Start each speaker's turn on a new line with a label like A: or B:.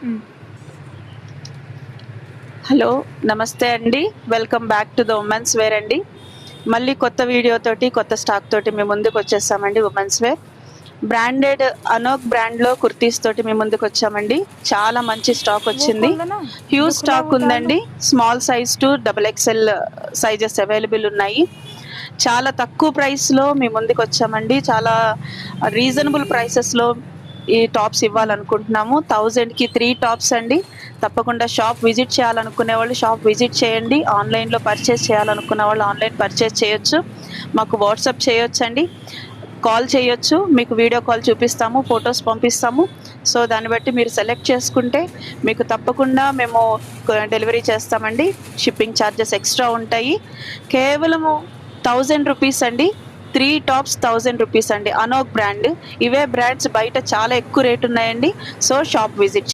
A: హ్మ్.
B: హలో నమస్తే అండి. Welcome back to the women's wear అండి. మళ్ళీ కొత్త వీడియోతోటి కొత్త స్టాక్ తోటి మీ ముందుకు వచ్చేసామండి. ఉమెన్స్ వేర్ బ్రాండెడ్ అనోక్ బ్రాండ్లో కుర్తీస్ తోటి మీ ముందుకు వచ్చామండి. చాలా మంచి స్టాక్
A: वो
B: వచ్చింది.
A: खोल देना, जो
B: హ్యూజ్
A: खुला
B: స్టాక్
A: वो उतार लो।
B: ఉందండి. Small size to XXL sizes available ఉన్నాయి. చాలా తక్కువ ప్రైస్లో మీ ముందుకు వచ్చామండి. చాలా రీజనబుల్ ప్రైసెస్లో ఈ టాప్స్ ఇవ్వాలనుకుంటున్నాము. 1000కి 3 టాప్స్ అండి. తప్పకుండా షాప్ విజిట్ చేయాలనుకునే వాళ్ళు షాప్ విజిట్ చేయండి. ఆన్లైన్లో పర్చేస్ చేయాలనుకున్న వాళ్ళు ఆన్లైన్ పర్చేస్ చేయొచ్చు. మాకు వాట్సాప్ చేయొచ్చండి, కాల్ చేయొచ్చు. మీకు వీడియో కాల్ చూపిస్తాము, ఫొటోస్ పంపిస్తాము. సో దాన్ని బట్టి మీరు సెలెక్ట్ చేసుకుంటే మీకు తప్పకుండా మేము డెలివరీ చేస్తామండి. షిప్పింగ్ ఛార్జెస్ ఎక్స్ట్రా ఉంటాయి. కేవలము 1000 రూపీస్ అండి. 3 టాప్స్ 1000 రూపీస్ అండి. అనోక్ బ్రాండ్. ఇవే బ్రాండ్స్ బయట చాలా ఎక్కువ రేట్ ఉన్నాయండి. So shop visit